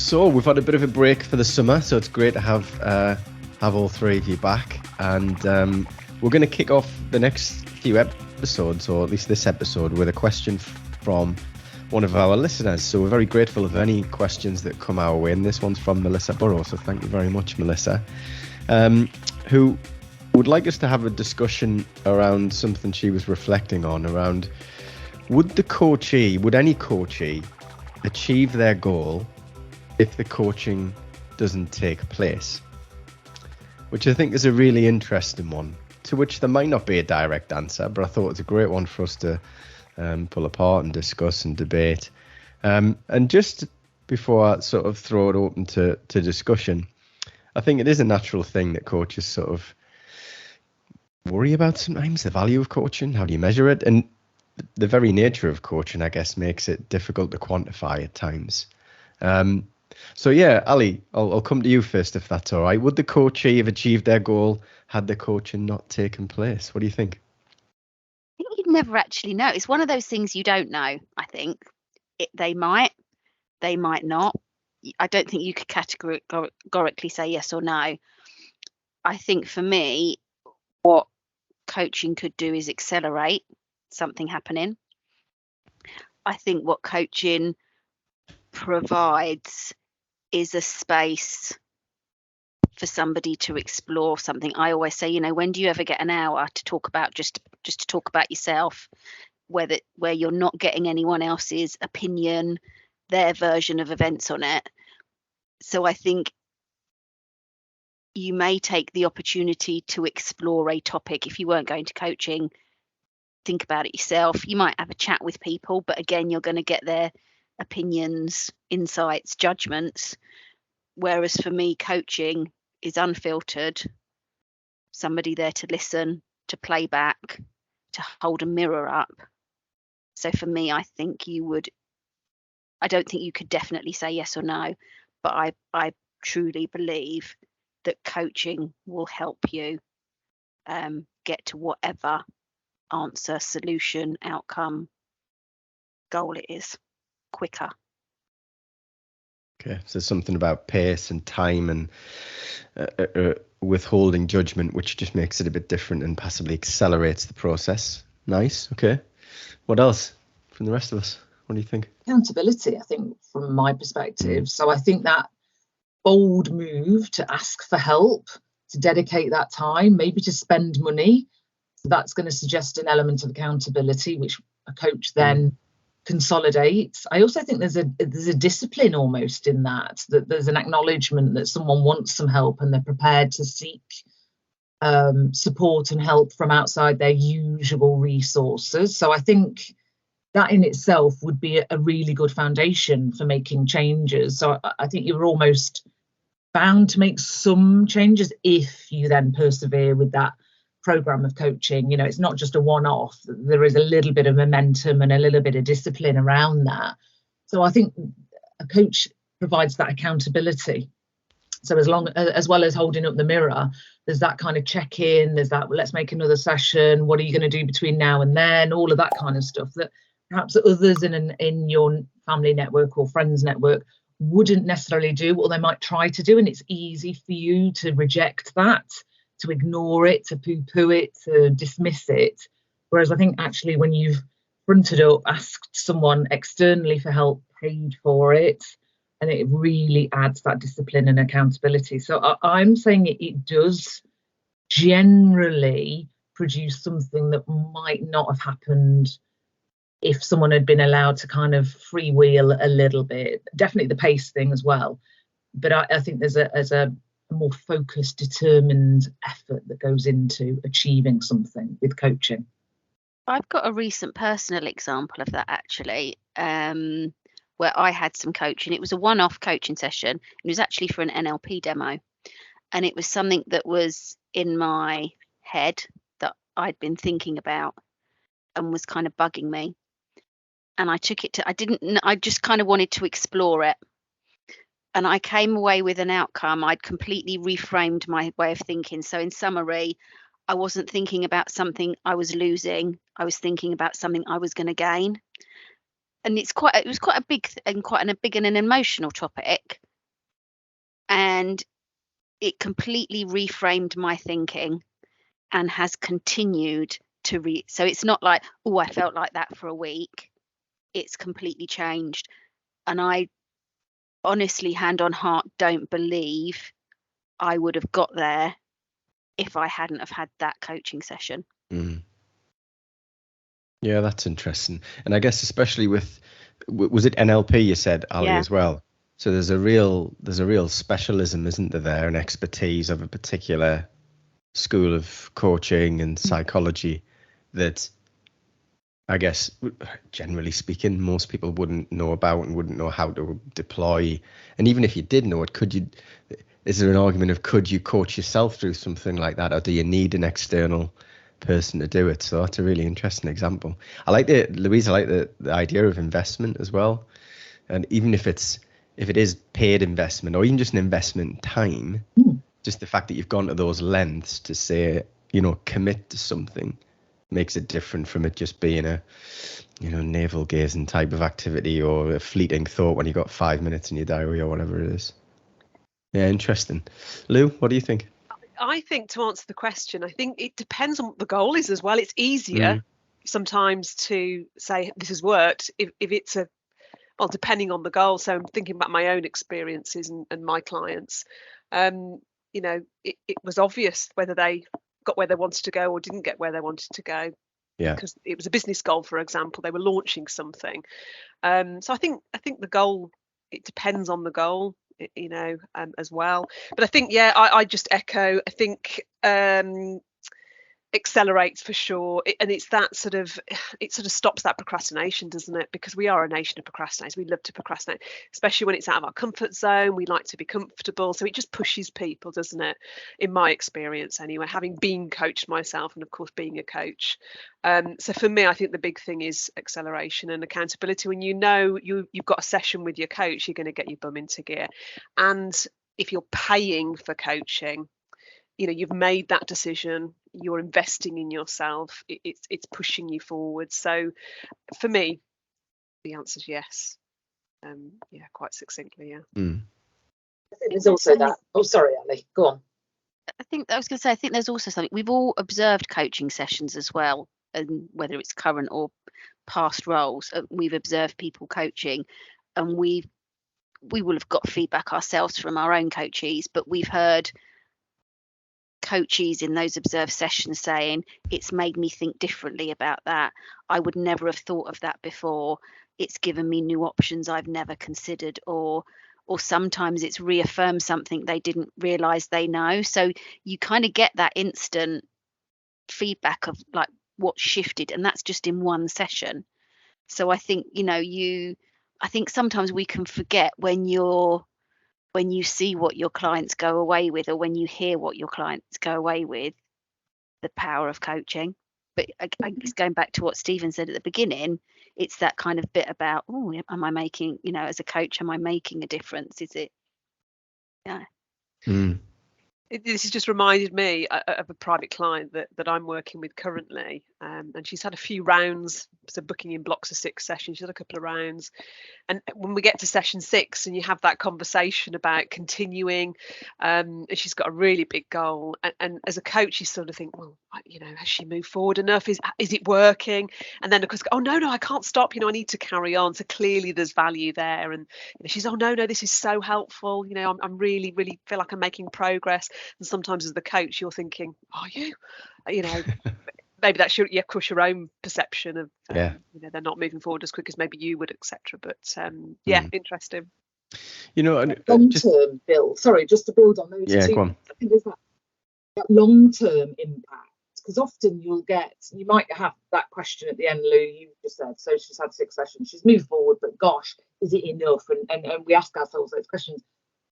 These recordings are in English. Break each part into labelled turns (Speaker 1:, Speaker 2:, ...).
Speaker 1: So we've had a bit of a break for the summer, so it's great to have all three of you back, and we're going to kick off the next few episodes, or at least this episode, with a question from one of our listeners. So we're very grateful of any questions that come our way, and this one's from Melissa Burrows, so thank you very much, Melissa, who would like us to have a discussion around something she was reflecting on, around would any coachee achieve their goal if the coaching doesn't take place? Which I think is a really interesting one, to which there might not be a direct answer, but I thought it's a great one for us to pull apart and discuss and debate. And just before I sort of throw it open to discussion, I think it is a natural thing that coaches sort of worry about sometimes, the value of coaching. How do you measure it? And the very nature of coaching, I guess, makes it difficult to quantify at times. So yeah, Ali, I'll come to you first, if that's all right. Would the coachee have achieved their goal had the coaching not taken place? What do you think?
Speaker 2: I think you'd never actually know. It's one of those things you don't know, I think. They might not. I don't think you could categorically say yes or no. I think for me, what coaching could do is accelerate something happening. I think what coaching provides is a space for somebody to explore something. I always say, when do you ever get an hour to talk about just to talk about yourself, where you're not getting anyone else's opinion, their version of events on it? So I think you may take the opportunity to explore a topic. If you weren't going to coaching, think about it yourself. You might have a chat with people, but again, you're going to get their opinions, insights, judgments. Whereas for me, coaching is unfiltered, somebody there to listen, to play back, to hold a mirror up. So for me, I don't think you could definitely say yes or no, but I truly believe that coaching will help you get to whatever answer, solution, outcome, goal it is quicker.
Speaker 1: Okay, so something about pace and time and withholding judgment, which just makes it a bit different and possibly accelerates the process. Nice. Okay. What else from the rest of us? What do you think?
Speaker 3: Accountability, I think, from my perspective. So I think that bold move to ask for help, to dedicate that time, maybe to spend money, that's going to suggest an element of accountability, which a coach then consolidates. I also think there's a discipline almost in that there's an acknowledgement that someone wants some help and they're prepared to seek support and help from outside their usual resources. So I think that in itself would be a really good foundation for making changes. So I think you're almost bound to make some changes if you then persevere with that program of coaching. It's not just a one-off. There is a little bit of momentum and a little bit of discipline around that. So I think a coach provides that accountability. So as well as holding up the mirror, there's that kind of check-in, there's that, let's make another session, what are you going to do between now and then, all of that kind of stuff that perhaps others in your family network or friends network wouldn't necessarily do, or they might try to do, and it's easy for you to reject that, to ignore it, to poo-poo it, to dismiss it. Whereas I think actually when you've fronted up, asked someone externally for help, paid for it, and it really adds that discipline and accountability. So I'm saying it does generally produce something that might not have happened if someone had been allowed to kind of freewheel a little bit. Definitely the pace thing as well. But I think there's a more focused, determined effort that goes into achieving something with coaching.
Speaker 2: I've got a recent personal example of that actually, where I had some coaching. It was a one-off coaching session. It was actually for an NLP demo, and it was something that was in my head that I'd been thinking about and was kind of bugging me. And I took it to, I just kind of wanted to explore it. And I came away with an outcome. I'd completely reframed my way of thinking. So in summary, I wasn't thinking about something I was losing. I was thinking about something I was going to gain. And it was quite a big and an emotional topic. And it completely reframed my thinking and has continued to so it's not like, oh, I felt like that for a week. It's completely changed. And I honestly, hand on heart, don't believe I would have got there if I hadn't have had that coaching session.
Speaker 1: Yeah, that's interesting. And I guess especially with, was it NLP you said, Ali, as well? So there's a real specialism, isn't there, an expertise of a particular school of coaching and psychology that I guess, generally speaking, most people wouldn't know about and wouldn't know how to deploy. And even if you did know it, is there an argument of, could you coach yourself through something like that, or do you need an external person to do it? So that's a really interesting example. Louise, I like the idea of investment as well. And even if it is paid investment, or even just an investment in time, just the fact that you've gone to those lengths to say, commit to something, makes it different from it just being a navel gazing type of activity, or a fleeting thought when you got 5 minutes in your diary or whatever it is. Yeah, interesting. Lou, what do you think?
Speaker 4: I think, to answer the question, I think it depends on what the goal is as well. It's easier sometimes to say this has worked if it's depending on the goal. So I'm thinking about my own experiences and my clients. It was obvious whether they got where they wanted to go or didn't get where they wanted to go. Yeah. Because it was a business goal, for example. They were launching something. So I think the goal, it depends on the goal, as well. But I think, I just echo. I think accelerates for sure, and it sort of stops that procrastination, doesn't it? Because we are a nation of procrastinators. We love to procrastinate, especially when it's out of our comfort zone. We like to be comfortable, so it just pushes people, doesn't it? In my experience anyway, having been coached myself, and of course being a coach. So for me, I think the big thing is acceleration and accountability. When you've got a session with your coach, you're going to get your bum into gear. And if you're paying for coaching, you've made that decision, you're investing in yourself, it's pushing you forward. So for me, the answer is yes. Quite succinctly.
Speaker 3: I think there's also that. Oh, sorry, Ali, go on.
Speaker 2: I think there's also something, we've all observed coaching sessions as well, and whether it's current or past roles, we've observed people coaching, and we will have got feedback ourselves from our own coachees, but we've heard coaches in those observed sessions saying, it's made me think differently about that. I would never have thought of that before. It's given me new options I've never considered, or sometimes it's reaffirmed something they didn't realize they know. So you kind of get that instant feedback of like what shifted, and that's just in one session. So I think, I think sometimes we can forget when you see what your clients go away with, or when you hear what your clients go away with, the power of coaching. But I guess going back to what Stephen said at the beginning, it's that kind of bit about, am I making, as a coach, am I making a difference? Is it? Yeah.
Speaker 4: This has just reminded me of a private client that I'm working with currently, and she's had a few rounds, so booking in blocks of 6 sessions. She's had a couple of rounds, and when we get to session 6 and you have that conversation about continuing, and she's got a really big goal, and as a coach you sort of think, well, has she moved forward enough? Is it working? And then of course, oh no, I can't stop, I need to carry on. So clearly there's value there, and she's, oh no, this is so helpful, I'm really feel like I'm making progress. And sometimes as the coach you're thinking, are you? Maybe that's your own perception of they're not moving forward as quick as maybe you would, etc. But interesting.
Speaker 3: Long-term, Bill, sorry, just to build on those two,
Speaker 1: go on.
Speaker 3: I think there's that long-term impact, because often you might have that question at the end, Lou, you just said, so she's had 6 sessions, she's moved forward, but gosh, is it enough? And we ask ourselves those questions.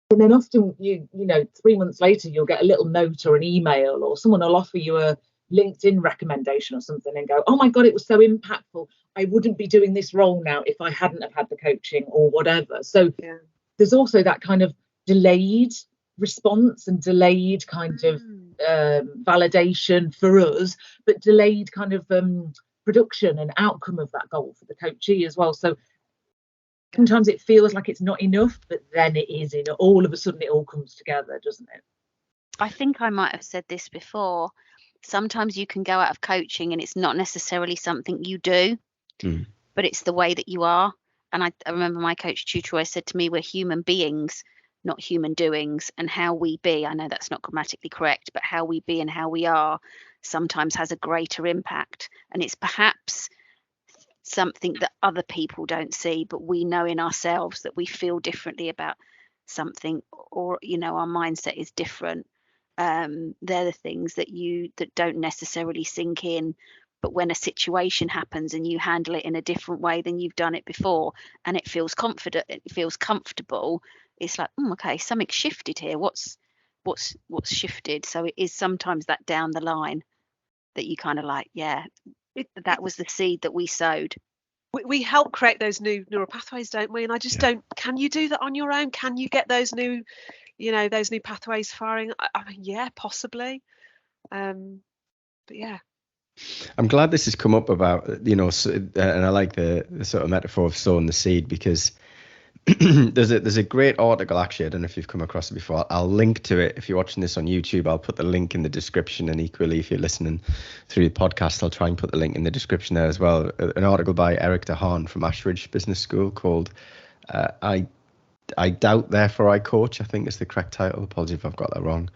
Speaker 3: And then often, 3 months later, you'll get a little note or an email, or someone will offer you a LinkedIn recommendation or something and go, oh my God, it was so impactful. I wouldn't be doing this role now if I hadn't have had the coaching or whatever. So there's also that kind of delayed response and delayed kind of validation for us, but delayed kind of production and outcome of that goal for the coachee as well. So sometimes it feels like it's not enough, but then it is enough. All of a sudden it all comes together, doesn't it?
Speaker 2: I think I might have said this before. Sometimes you can go out of coaching and it's not necessarily something you do, but it's the way that you are. And I remember my coach tutor always said to me, we're human beings, not human doings. And how we be, I know that's not grammatically correct, but how we be and how we are sometimes has a greater impact. And it's perhaps something that other people don't see, but we know in ourselves that we feel differently about something, or our mindset is different. They're the things that don't necessarily sink in, but when a situation happens and you handle it in a different way than you've done it before, and it feels confident, it feels comfortable, it's like, okay, something shifted here. What's shifted? So it is sometimes that down the line that you kind of like, that was the seed that we sowed.
Speaker 4: We help create those new neural pathways, don't we? And I just don't. Can you do that on your own? Can you get those new, those new pathways firing? I mean, yeah, possibly. But yeah.
Speaker 1: I'm glad this has come up about, and I like the sort of metaphor of sowing the seed, because there's a great article, actually. I don't know if you've come across it before. I'll link to it. If you're watching this on YouTube, I'll put the link in the description, and equally if you're listening through the podcast, I'll try and put the link in the description there as well. An article by Erik DeHaan from Ashridge Business School called I Doubt, Therefore I Coach, I think is the correct title. Apologies if I've got that wrong.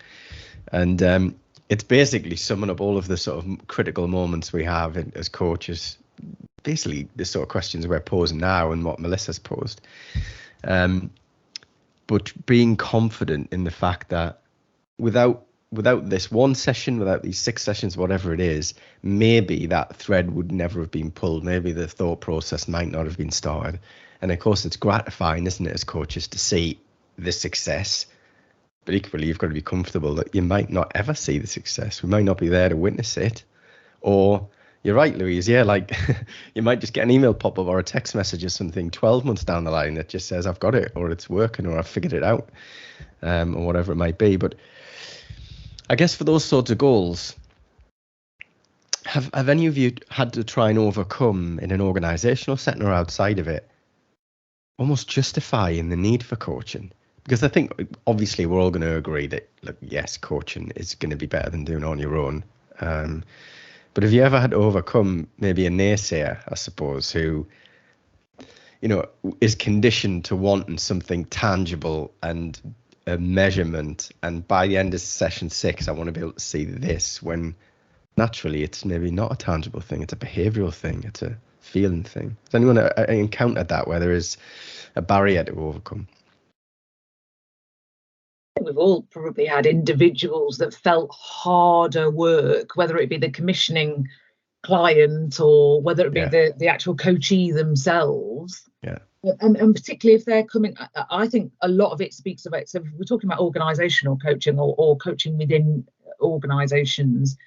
Speaker 1: And it's basically summing up all of the sort of critical moments we have as coaches, basically the sort of questions we're posing now and what Melissa's posed. But being confident in the fact that without this one session, without these 6 sessions, whatever it is, maybe that thread would never have been pulled. Maybe the thought process might not have been started. And of course, it's gratifying, isn't it, as coaches, to see the success. But equally, you've got to be comfortable that you might not ever see the success. We might not be there to witness it. Or you're right, Louise. Yeah, like you might just get an email pop up or a text message or something 12 months down the line that just says, I've got it, or it's working, or I've figured it out, or whatever it might be. But I guess for those sorts of goals, have any of you had to try and overcome in an organizational setting or outside of it, almost justifying the need for coaching? Because I think obviously we're all going to agree that, look, yes, coaching is going to be better than doing it on your own. But have you ever had to overcome maybe a naysayer, I suppose, who, is conditioned to wanting something tangible and a measurement, and by the end of session 6, I want to be able to see this, when naturally it's maybe not a tangible thing, it's a behavioural thing, it's a feeling thing. Has anyone encountered that, where there is a barrier to overcome?
Speaker 3: We've all probably had individuals that felt harder work, whether it be the commissioning client or whether it be the actual coachee themselves.
Speaker 1: Yeah.
Speaker 3: And particularly if they're coming, I think a lot of it speaks about, so if we're talking about organisational coaching or coaching within organisations,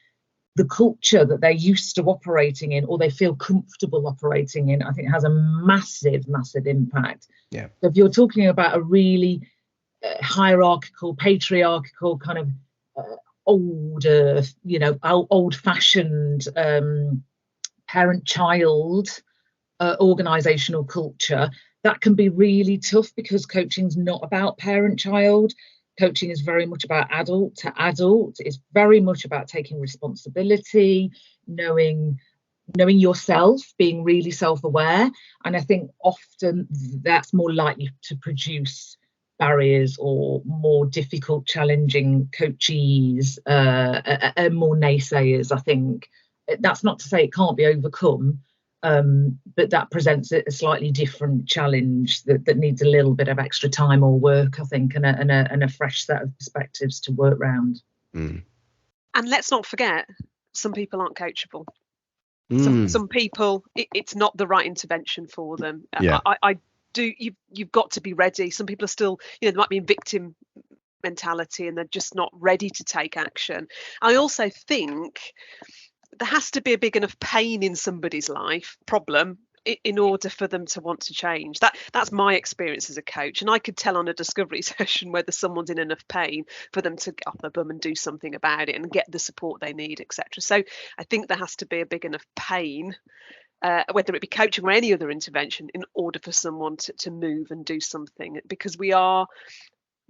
Speaker 3: the culture that they're used to operating in, or they feel comfortable operating in, I think has a massive, massive impact.
Speaker 1: Yeah.
Speaker 3: So if you're talking about a really hierarchical, patriarchal kind of older, old-fashioned parent-child organizational culture, that can be really tough, because coaching's not about parent-child. Coaching is very much about adult to adult. It's very much about taking responsibility, knowing yourself, being really self-aware. And I think often that's more likely to produce barriers or more difficult, challenging coachees and more naysayers. I think that's not to say it can't be overcome, but that presents a slightly different challenge that needs a little bit of extra time or work, I think, and a fresh set of perspectives to work around.
Speaker 4: And let's not forget, some people aren't coachable. Some people, it's not the right intervention for them.
Speaker 1: Yeah.
Speaker 4: You've got to be ready. Some people are still, they might be in victim mentality and they're just not ready to take action. I also think there has to be a big enough pain in somebody's life, problem, in order for them to want to change. That's my experience as a coach, and I could tell on a discovery session whether someone's in enough pain for them to get off their bum and do something about it and get the support they need, etc. So I think there has to be a big enough pain whether it be coaching or any other intervention, in order for someone to move and do something, because we are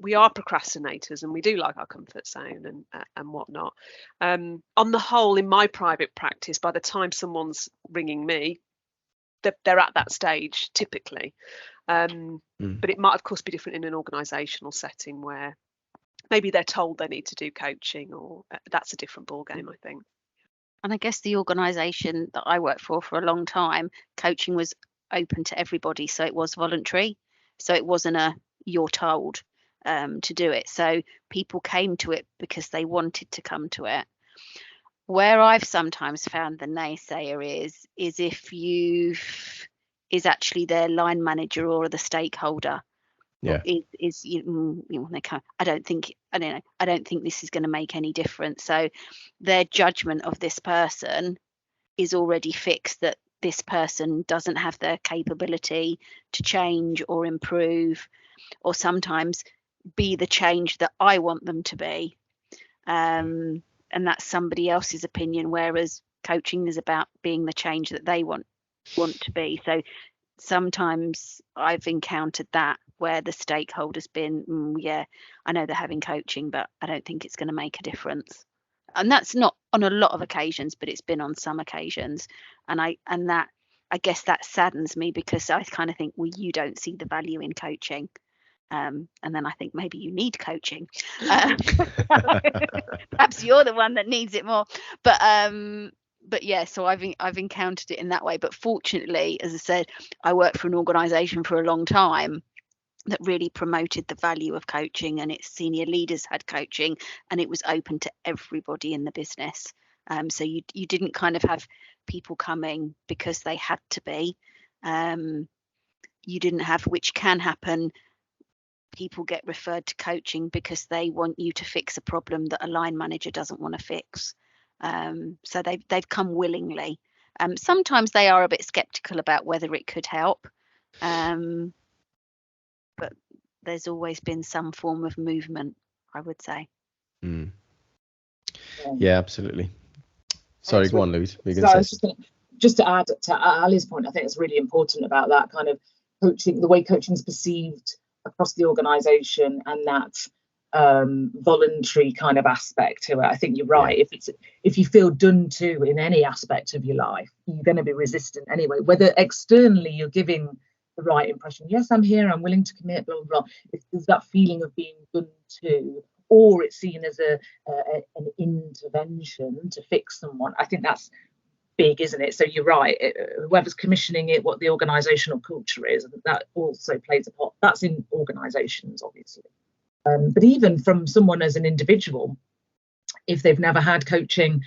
Speaker 4: procrastinators and we do like our comfort zone and whatnot. On the whole, in my private practice, by the time someone's ringing me, they're at that stage typically. But it might, of course, be different in an organisational setting where maybe they're told they need to do coaching, or that's a different ballgame, I think.
Speaker 2: And I guess the organisation that I worked for a long time, coaching was open to everybody, so it was voluntary. So it wasn't a you're told to do it. So people came to it because they wanted to come to it. Where I've sometimes found the naysayer is if is actually their line manager or the stakeholder.
Speaker 1: Yeah.
Speaker 2: I don't think this is going to make any difference. So their judgment of this person is already fixed, that this person doesn't have the capability to change or improve, or sometimes be the change that I want them to be. And that's somebody else's opinion, whereas coaching is about being the change that they want to be. So sometimes I've encountered that, where the stakeholder's been, I know they're having coaching, but I don't think it's going to make a difference. And that's not on a lot of occasions, but it's been on some occasions. And I guess that saddens me, because I kind of think, well, you don't see the value in coaching. And then I think maybe you need coaching. Perhaps you're the one that needs it more. But yeah, so I've encountered it in that way. But fortunately, as I said, I worked for an organisation for a long time that really promoted the value of coaching, and its senior leaders had coaching, and it was open to everybody in the business. So you didn't kind of have people coming because they had to be. You didn't have, which can happen, people get referred to coaching because they want you to fix a problem that a line manager doesn't want to fix. So they've come willingly. Sometimes they are a bit skeptical about whether it could help. But there's always been some form of movement, I would say.
Speaker 1: Yeah, absolutely. Sorry, go on, Louise.
Speaker 3: Just to add to Ali's point, I think it's really important about that kind of coaching, the way coaching is perceived across the organisation, and that voluntary kind of aspect to it. I think you're right.
Speaker 1: Yeah.
Speaker 3: If you feel done to in any aspect of your life, you're going to be resistant anyway. Whether externally you're giving the right impression, yes, I'm here, I'm willing to commit, blah blah blah. If there's that feeling of being done to, or it's seen as an intervention to fix someone, I think that's big, isn't it? So you're right. Whoever's commissioning it, what the organisational culture is, that also plays a part. That's in organisations, obviously. But even from someone as an individual, if they've never had coaching,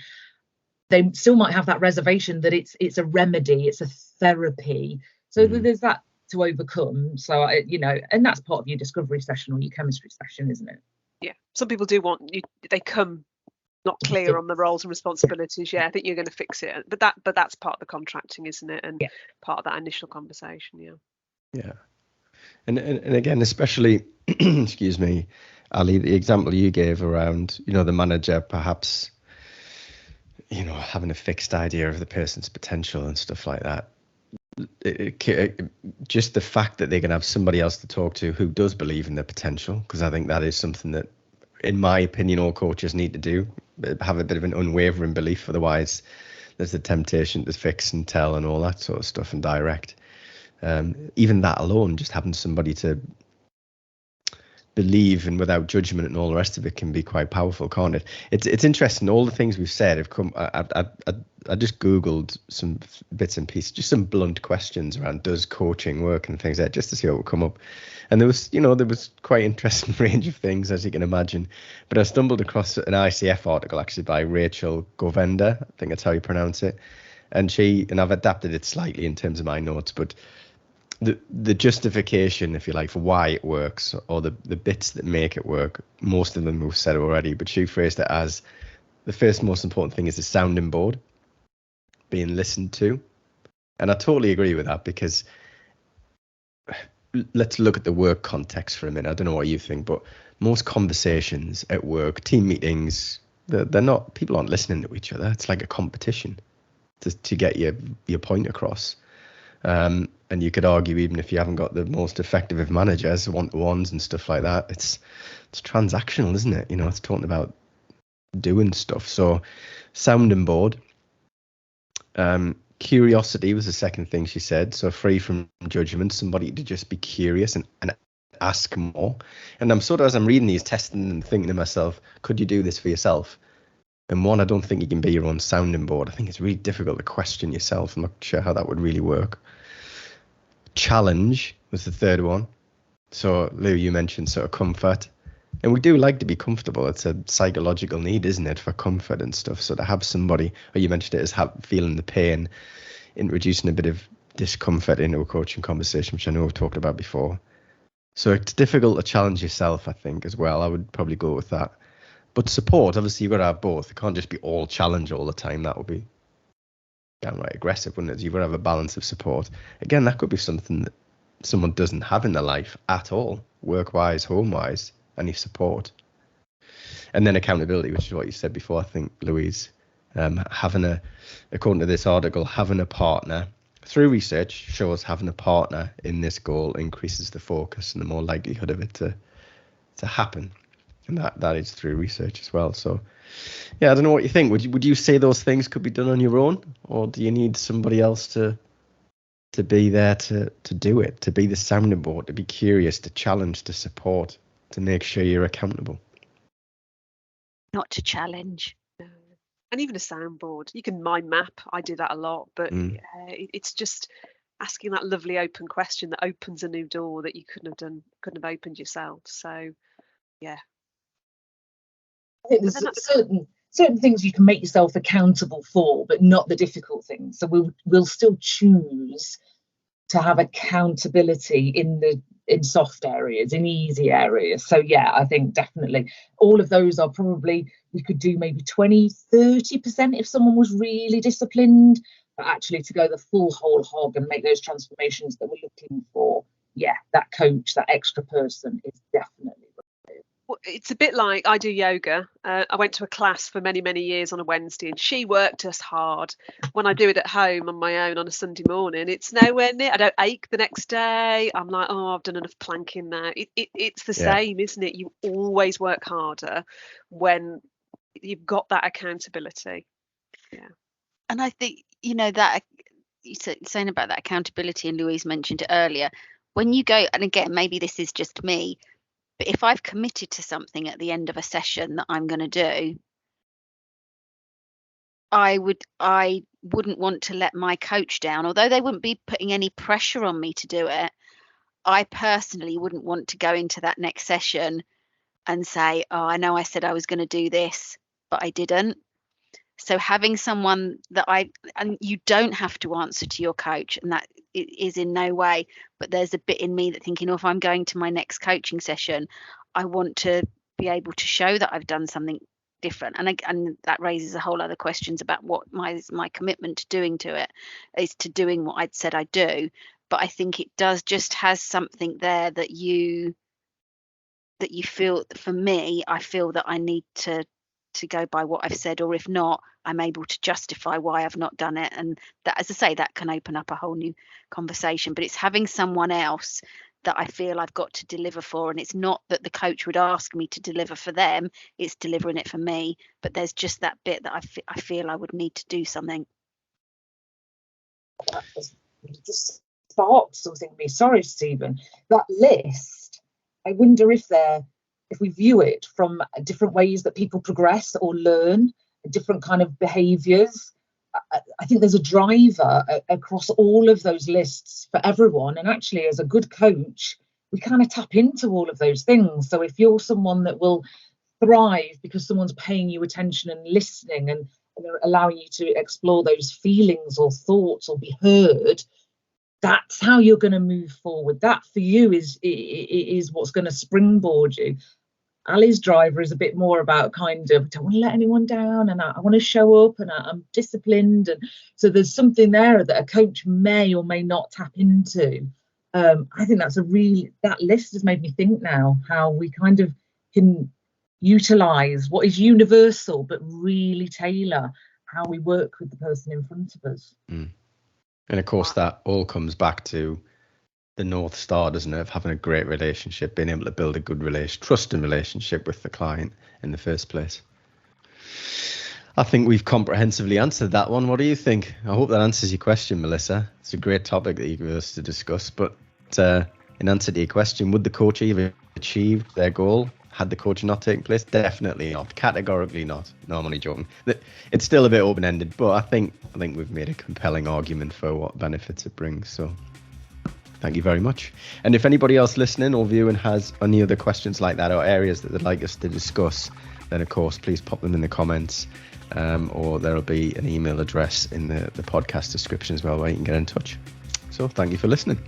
Speaker 3: they still might have that reservation that it's a remedy, it's a therapy. So there's that to overcome. So, and that's part of your discovery session or your chemistry session, isn't it?
Speaker 4: Yeah. Some people do want you, they come not clear on the roles and responsibilities. Yeah, I think you're going to fix it. But that's part of the contracting, isn't it? And part of that initial conversation.
Speaker 1: Yeah. And again, especially, excuse me, Ali, the example you gave around, the manager perhaps, having a fixed idea of the person's potential and stuff like that. Just the fact that they can have somebody else to talk to who does believe in their potential, because I think that is something that, in my opinion, all coaches need to do, have a bit of an unwavering belief. Otherwise, there's the temptation to fix and tell and all that sort of stuff and direct. Even that alone, just having somebody to believe and without judgment and all the rest of it can be quite powerful, can't it? It's interesting. All the things we've said have come. I just Googled some bits and pieces, just some blunt questions around does coaching work and things like that, just to see what would come up. And there was quite interesting range of things, as you can imagine. But I stumbled across an ICF article actually by Rachel Govender, I think that's how you pronounce it. And I've adapted it slightly in terms of my notes, but the justification, if you like, for why it works, or the bits that make it work, most of them we've said already, but she phrased it as the first most important thing is the sounding board, being listened to. And I totally agree with that, because let's look at the work context for a minute. I don't know what you think, but most conversations at work, team meetings, people aren't listening to each other. It's like a competition. to get your point across. And you could argue, even if you haven't got the most effective of managers, one-to-ones and stuff like that, it's transactional, isn't it? It's talking about doing stuff. So sounding board. Curiosity was the second thing she said. So free from judgment, somebody to just be curious and ask more. And I'm sort of, as I'm reading these, testing and thinking to myself, could you do this for yourself? And one, I don't think you can be your own sounding board. I think it's really difficult to question yourself. I'm not sure how that would really work. Challenge was the third one. So Lou, you mentioned sort of comfort. And we do like to be comfortable. It's a psychological need, isn't it, for comfort and stuff. So to have somebody, or you mentioned it as feeling the pain, introducing a bit of discomfort into a coaching conversation, which I know we've talked about before. So it's difficult to challenge yourself, I think, as well. I would probably go with that. But support, obviously, you've got to have both. It can't just be all challenge all the time. That would be downright aggressive, wouldn't it? You've got to have a balance of support. Again, that could be something that someone doesn't have in their life at all, work-wise, home-wise, any support. And then accountability, which is what you said before, I think, Louise. According to this article, having a partner, through research, shows having a partner in this goal increases the focus and the more likelihood of it to happen. And that is through research as well. So, yeah, I don't know what you think. Would you say those things could be done on your own, or do you need somebody else to be there to do it, to be the sounding board, to be curious, to challenge, to support, to make sure you're accountable?
Speaker 2: Not to challenge.
Speaker 4: And even a soundboard, you can mind map. I do that a lot, but it's just asking that lovely open question that opens a new door that you couldn't have opened yourself. So, yeah.
Speaker 3: I think there's certain things you can make yourself accountable for, but not the difficult things. So we'll still choose to have accountability in soft areas, in easy areas. So yeah, I think definitely all of those are probably, we could do maybe 20-30% if someone was really disciplined, but actually to go the full whole hog and make those transformations that we're looking for, yeah, that coach, that extra person is definitely.
Speaker 4: Well, it's a bit like I do yoga. I went to a class for many, many years on a Wednesday, and she worked us hard. When I do it at home on my own on a Sunday morning, it's nowhere near. I don't ache the next day. I'm like, oh, I've done enough planking now. It's the same, isn't it? You always work harder when you've got that accountability. Yeah.
Speaker 2: And I think, that saying about that accountability, and Louise mentioned it earlier, when you go, and again, maybe this is just me, but if I've committed to something at the end of a session that I'm going to do, I wouldn't want to let my coach down, although they wouldn't be putting any pressure on me to do it. I personally wouldn't want to go into that next session and say, oh, I know I said I was going to do this, but I didn't. So having someone and you don't have to answer to your coach, and that is in no way, but there's a bit in me that thinking, if I'm going to my next coaching session, I want to be able to show that I've done something different. And that raises a whole other questions about what my commitment to doing to it is, to doing what I'd said I'd do. But I think it does just has something there that you feel. For me, I feel that I need to go by what I've said, or if not, I'm able to justify why I've not done it. And that, as I say, that can open up a whole new conversation. But it's having someone else that I feel I've got to deliver for, and it's not that the coach would ask me to deliver for them, it's delivering it for me. But there's just that bit that I feel I would need to do something.
Speaker 3: That just sparked something in me. Sorry, Stephen. That list, I wonder if we view it from different ways that people progress or learn, different kind of behaviours. I think there's a driver across all of those lists for everyone. And actually, as a good coach, we kind of tap into all of those things. So if you're someone that will thrive because someone's paying you attention and listening and they're allowing you to explore those feelings or thoughts or be heard, that's how you're going to move forward. That for you is what's going to springboard you. Ali's driver is a bit more about kind of, don't want to let anyone down, and I want to show up, and I'm disciplined. And so there's something there that a coach may or may not tap into. I think that list has made me think now how we kind of can utilize what is universal but really tailor how we work with the person in front of us.
Speaker 1: And of course, that all comes back to the North Star, doesn't it, of having a great relationship, being able to build a good trusting relationship with the client in the first place. I think we've comprehensively answered that one. What do you think? I hope that answers your question, Melissa. It's a great topic that you give us to discuss. But in answer to your question, would the coach have achieved their goal had the coaching not taken place? Definitely not. Categorically not. No, I'm only joking. It's still a bit open-ended, but I think we've made a compelling argument for what benefits it brings. So thank you very much. And if anybody else listening or viewing has any other questions like that or areas that they'd like us to discuss, then of course please pop them in the comments, or there'll be an email address in the podcast description as well where you can get in touch. So thank you for listening.